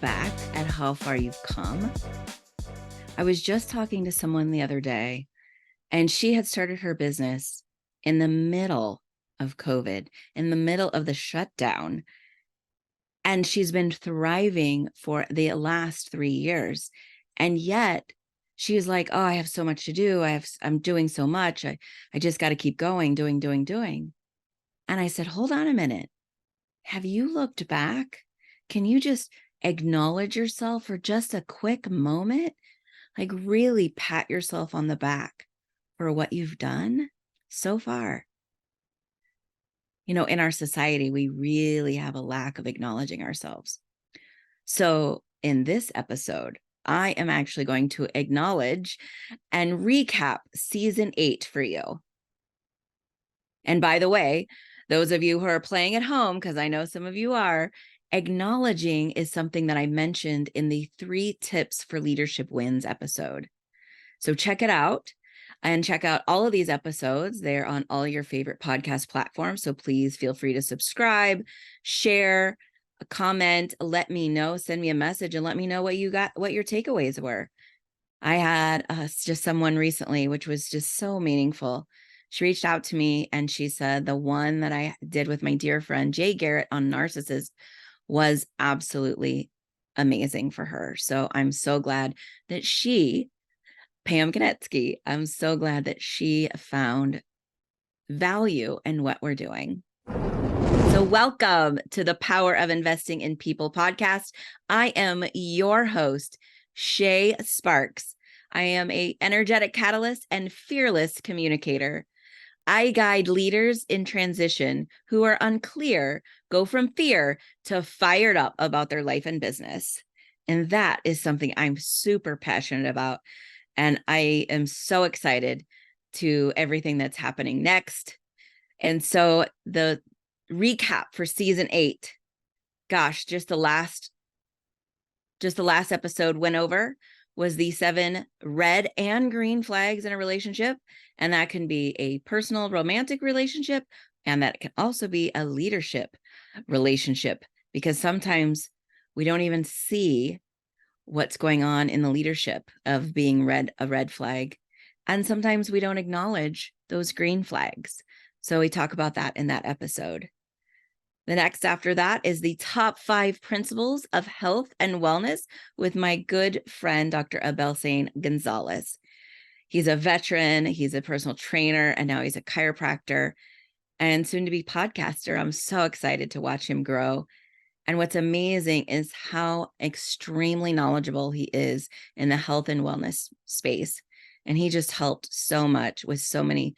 back at how far you've come? I was just talking to someone the other day, and she had started her business in the middle of COVID, in the middle of the shutdown. And she's been thriving for the last 3 years. And yet she's like, oh, I have so much to do. I'm doing so much. I just got to keep going, doing. And I said, hold on a minute. Have you looked back? Can you just acknowledge yourself for just a quick moment? Like really pat yourself on the back for what you've done so far. In our society, we really have a lack of acknowledging ourselves. So in this episode, I am actually going to acknowledge and recap season 8 for you. And by the way, those of you who are playing at home, because I know some of you are, acknowledging is something that I mentioned in the 3 tips for leadership wins episode. So check it out and check out all of these episodes. They're on all your favorite podcast platforms. So please feel free to subscribe, share, comment, let me know, send me a message and let me know what you got, what your takeaways were. I had just someone recently, which was just so meaningful. She reached out to me and she said the one that I did with my dear friend Jay Garrett on narcissist was absolutely amazing for her. So I'm so glad that Pam Konetsky, I'm so glad that she found value in what we're doing. So welcome to the Power of Investing in People podcast. I am your host, Shā Sparks. I am an energetic catalyst and fearless communicator. I guide leaders in transition who are unclear, go from fear to fired up about their life and business. And that is something I'm super passionate about. And I am so excited to everything that's happening next. And so the recap for season 8, gosh, just the last episode went over was the 7 red and green flags in a relationship. And that can be a personal romantic relationship. And that can also be a leadership relationship, because sometimes we don't even see what's going on in the leadership of being a red flag. And sometimes we don't acknowledge those green flags. So we talk about that in that episode. The next after that is the top 5 principles of health and wellness with my good friend, Dr. Abel Sain Gonzalez. He's a veteran, he's a personal trainer, and now he's a chiropractor and soon to be podcaster. I'm so excited to watch him grow. And what's amazing is how extremely knowledgeable he is in the health and wellness space. And he just helped so much with so many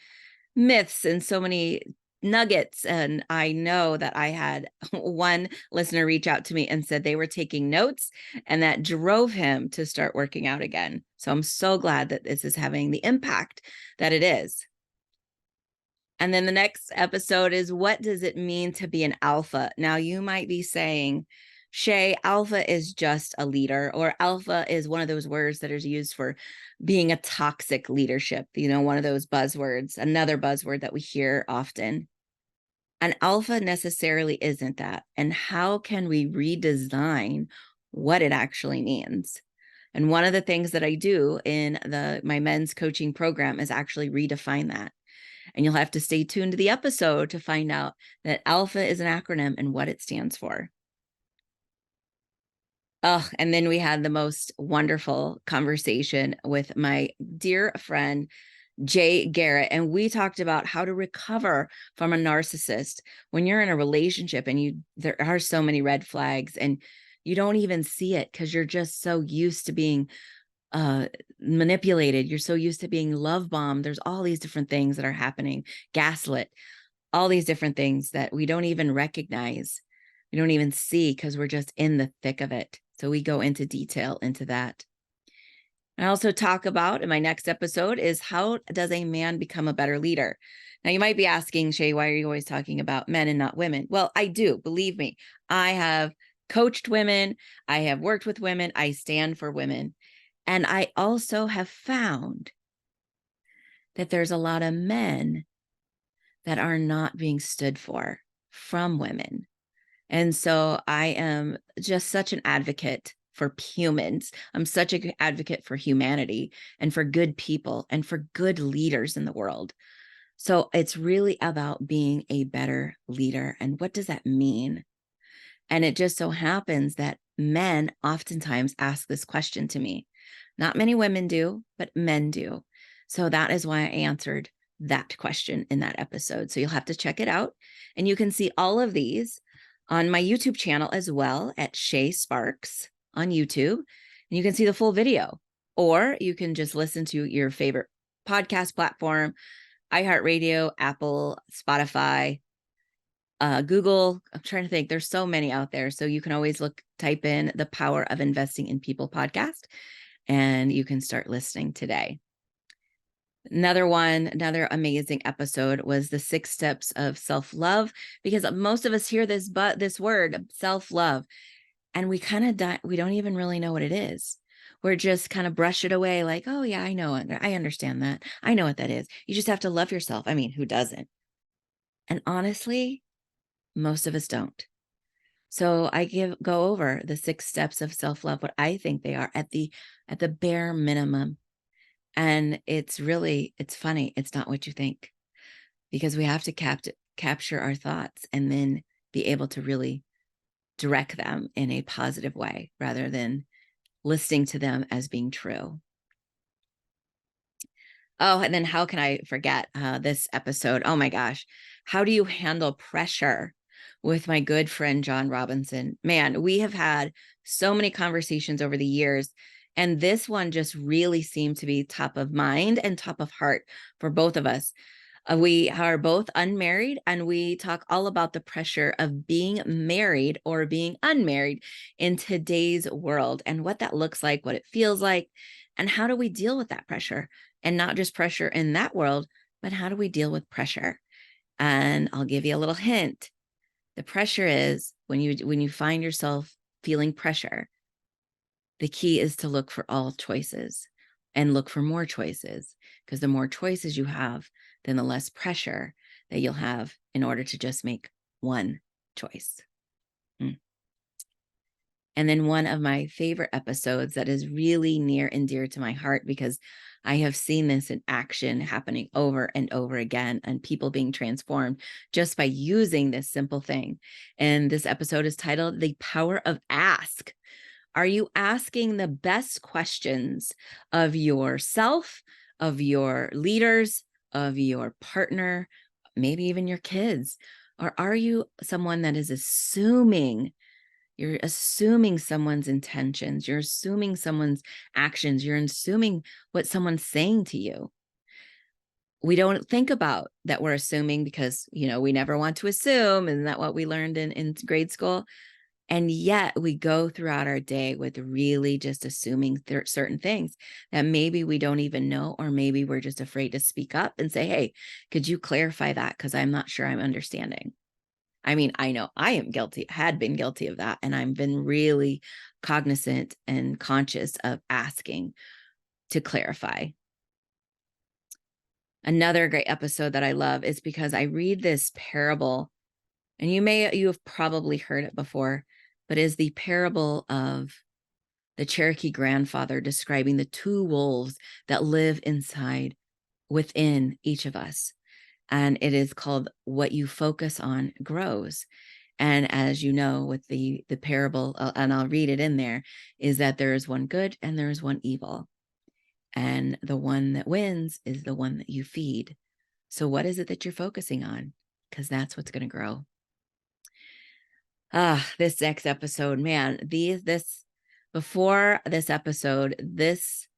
myths and so many nuggets. And I know that I had one listener reach out to me and said they were taking notes, and that drove him to start working out again. So I'm so glad that this is having the impact that it is. And then the next episode is, what does it mean to be an alpha? Now you might be saying, Shā, alpha is just a leader, or alpha is one of those words that is used for being a toxic leadership. One of those buzzwords, another buzzword that we hear often. An alpha necessarily isn't that. And how can we redesign what it actually means? And one of the things that I do in my men's coaching program is actually redefine that. And you'll have to stay tuned to the episode to find out that alpha is an acronym and what it stands for. Oh, and then we had the most wonderful conversation with my dear friend, Jay Garrett. And we talked about how to recover from a narcissist when you're in a relationship and there are so many red flags and you don't even see it because you're just so used to being manipulated. You're so used to being love bombed. There's all these different things that are happening, gaslit, all these different things that we don't even recognize. We don't even see because we're just in the thick of it. So we go into detail into that. I also talk about in my next episode is, how does a man become a better leader? Now you might be asking, Shā, why are you always talking about men and not women? Well, I do, believe me. I have coached women. I have worked with women. I stand for women. And I also have found that there's a lot of men that are not being stood for from women. And so I am just such an advocate for humans. I'm such an advocate for humanity and for good people and for good leaders in the world. So it's really about being a better leader. And what does that mean? And it just so happens that men oftentimes ask this question to me. Not many women do, but men do. So that is why I answered that question in that episode. So you'll have to check it out. And you can see all of these on my YouTube channel as well at Shā Sparks on YouTube. And you can see the full video, or you can just listen to your favorite podcast platform, iHeartRadio, Apple, Spotify, Google. I'm trying to think. There's so many out there. So you can always type in the Power of Investing in People podcast, and you can start listening today. Another amazing episode was the 6 steps of self-love, because most of us hear this word self-love, and we kind of we don't even really know what it is. We're just kind of brush it away like, oh yeah, I know it. I understand that. I know what that is. You just have to love yourself. I mean, who doesn't? And honestly, most of us don't. So I go over the 6 steps of self-love, what I think they are at the bare minimum. And it's funny. It's not what you think, because we have to capture our thoughts and then be able to really direct them in a positive way rather than listening to them as being true. Oh, and then how can I forget this episode? Oh my gosh. How do you handle pressure with my good friend, John Robinson? Man, we have had so many conversations over the years, and this one just really seemed to be top of mind and top of heart for both of us. We are both unmarried, and we talk all about the pressure of being married or being unmarried in today's world and what that looks like, what it feels like, and how do we deal with that pressure? And not just pressure in that world, but how do we deal with pressure? And I'll give you a little hint. The pressure is when you find yourself feeling pressure, the key is to look for all choices and look for more choices, because the more choices you have, then the less pressure that you'll have in order to just make one choice. And then one of my favorite episodes that is really near and dear to my heart, because I have seen this in action happening over and over again, and people being transformed just by using this simple thing. And this episode is titled The Power of Ask. Are you asking the best questions of yourself, of your leaders, of your partner, maybe even your kids? Or are you someone that is assuming? You're assuming someone's intentions. You're assuming someone's actions. You're assuming what someone's saying to you. We don't think about that we're assuming because, we never want to assume. Isn't that what we learned in grade school? And yet we go throughout our day with really just assuming certain things that maybe we don't even know, or maybe we're just afraid to speak up and say, hey, could you clarify that? Because I'm not sure I'm understanding. I mean, I know I am had been guilty of that. And I've been really cognizant and conscious of asking to clarify. Another great episode that I love is because I read this parable, and you have probably heard it before, but is the parable of the Cherokee grandfather describing the 2 wolves that live within each of us. And it is called What You Focus On Grows. And as you know, with the parable, and I'll read it in there, is that there is one good and there is one evil. And the one that wins is the one that you feed. So what is it that you're focusing on? Because that's what's going to grow. This next episode, man, before this episode, this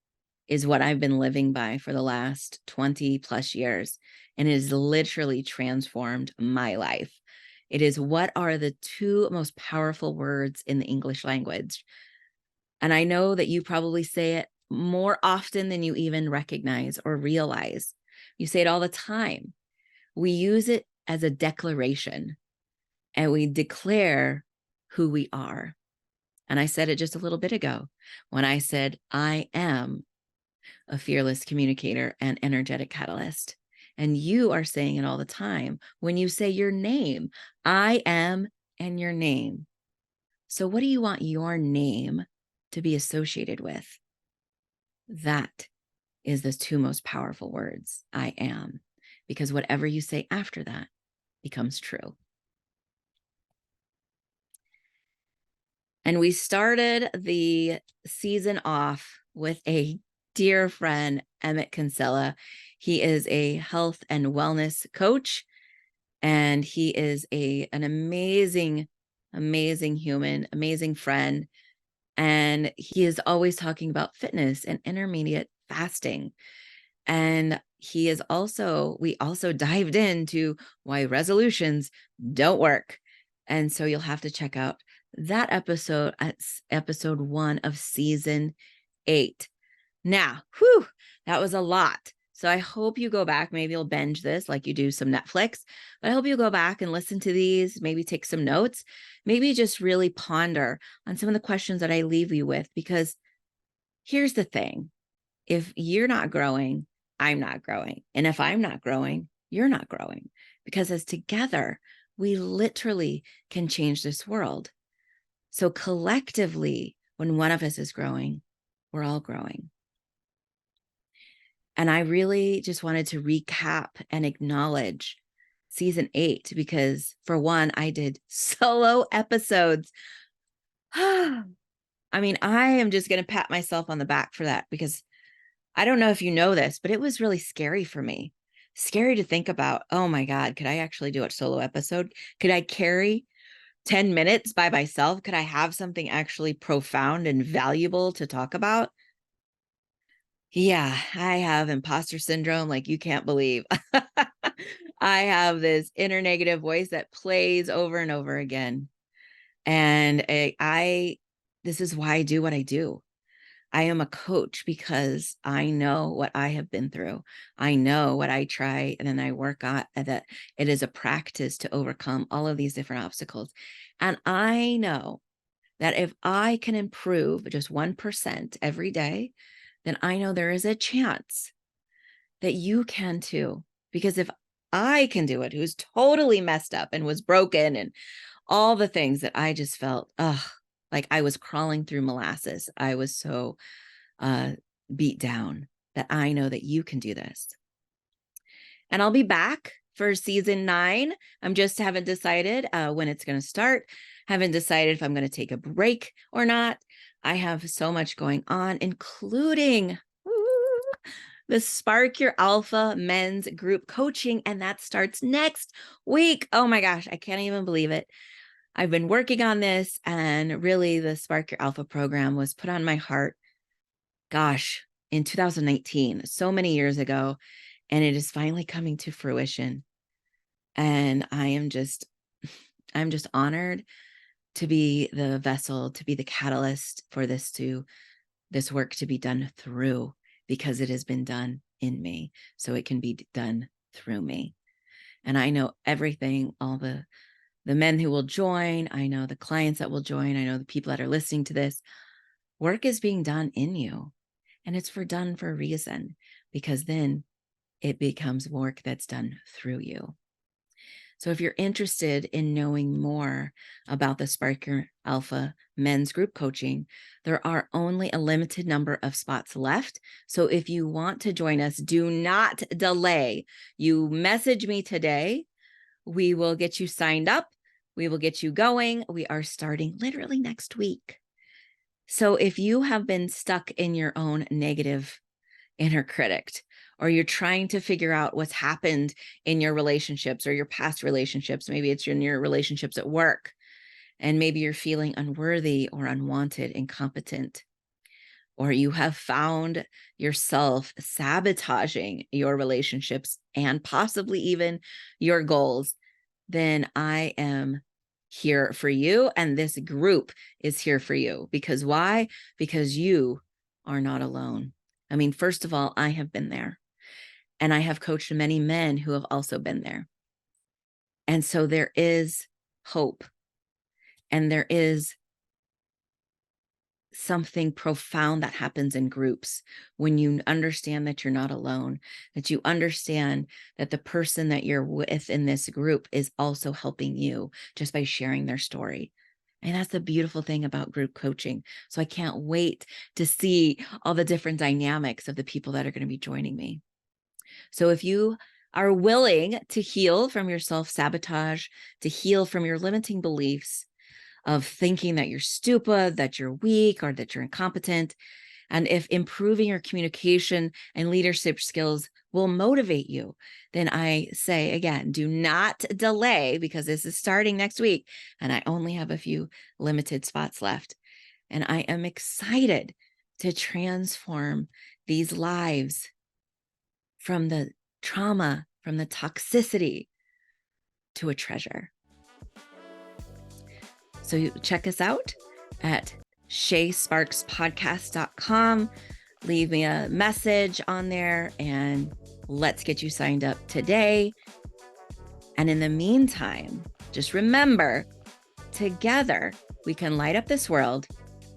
is what I've been living by for the last 20 plus years. And it has literally transformed my life. It is, what are the 2 most powerful words in the English language? And I know that you probably say it more often than you even recognize or realize. You say it all the time. We use it as a declaration, and we declare who we are. And I said it just a little bit ago when I said, I am a fearless communicator and energetic catalyst. And you are saying it all the time when you say your name. I am, and your name. So what do you want your name to be associated with. That is the two most powerful words, I am, because whatever you say after that becomes true. And we started the season off with a dear friend, Emmett Kinsella. He is a health and wellness coach, and he is an amazing, amazing human, amazing friend. And he is always talking about fitness and intermediate fasting. And we also dived into why resolutions don't work. And so you'll have to check out that episode. It's episode 1 of season 8. Now, that was a lot. So I hope you go back. Maybe you'll binge this like you do some Netflix, but I hope you go back and listen to these, maybe take some notes, maybe just really ponder on some of the questions that I leave you with, because here's the thing. If you're not growing, I'm not growing. And if I'm not growing, you're not growing, because as together, we literally can change this world. So collectively, when one of us is growing, we're all growing. And I really just wanted to recap and acknowledge season 8, because for one, I did solo episodes. I mean, I am just going to pat myself on the back for that, because I don't know if you know this, but it was really scary for me. Scary to think about. Oh my God, could I actually do a solo episode? Could I carry 10 minutes by myself? Could I have something actually profound and valuable to talk about? Yeah, I have imposter syndrome like you can't believe. I have this inner negative voice that plays over and over again. And this is why I do what I do. I am a coach because I know what I have been through. I know what I try, and then I work on that. It is a practice to overcome all of these different obstacles. And I know that if I can improve just 1% every day, then I know there is a chance that you can too. Because if I can do it, who's totally messed up and was broken and all the things that I just felt, like I was crawling through molasses. I was so beat down, that I know that you can do this. And I'll be back for season 9. I'm just haven't decided when it's going to start. Haven't decided if I'm going to take a break or not. I have so much going on, including the Spark Your Alpha men's group coaching. And that starts next week. Oh my gosh, I can't even believe it. I've been working on this, and really the Spark Your Alpha program was put on my heart, gosh, in 2019, so many years ago, and it is finally coming to fruition. And I'm just honored to be the vessel, to be the catalyst for this work to be done through, because it has been done in me, so it can be done through me. And I know everything, all the men who will join, I know the clients that will join, I know the people that are listening to this. Work is being done in you, and it's done for a reason, because then it becomes work that's done through you. So if you're interested in knowing more about the Spark Your Alpha men's group coaching, there are only a limited number of spots left. So if you want to join us, do not delay. You message me today. We will get you signed up. We will get you going. We are starting literally next week. So if you have been stuck in your own negative inner critic, or you're trying to figure out what's happened in your relationships or your past relationships, maybe it's in your relationships at work, and maybe you're feeling unworthy or unwanted, incompetent, or you have found yourself sabotaging your relationships and possibly even your goals, then I am here for you. And this group is here for you. Because why? Because you are not alone. I mean, first of all, I have been there, and I have coached many men who have also been there. And so there is hope, and there is something profound that happens in groups when you understand that you're not alone, that you understand that the person that you're with in this group is also helping you just by sharing their story. And that's the beautiful thing about group coaching. So I can't wait to see all the different dynamics of the people that are going to be joining me. So if you are willing to heal from your self-sabotage, to heal from your limiting beliefs of thinking that you're stupid, that you're weak, or that you're incompetent, and if improving your communication and leadership skills will motivate you, then I say again, do not delay, because this is starting next week and I only have a few limited spots left. And I am excited to transform these lives from the trauma, from the toxicity, to a treasure. So you check us out at ShāSparksPodcast.com. Leave me a message on there and let's get you signed up today. And in the meantime, just remember, together we can light up this world.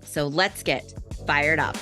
So let's get fired up.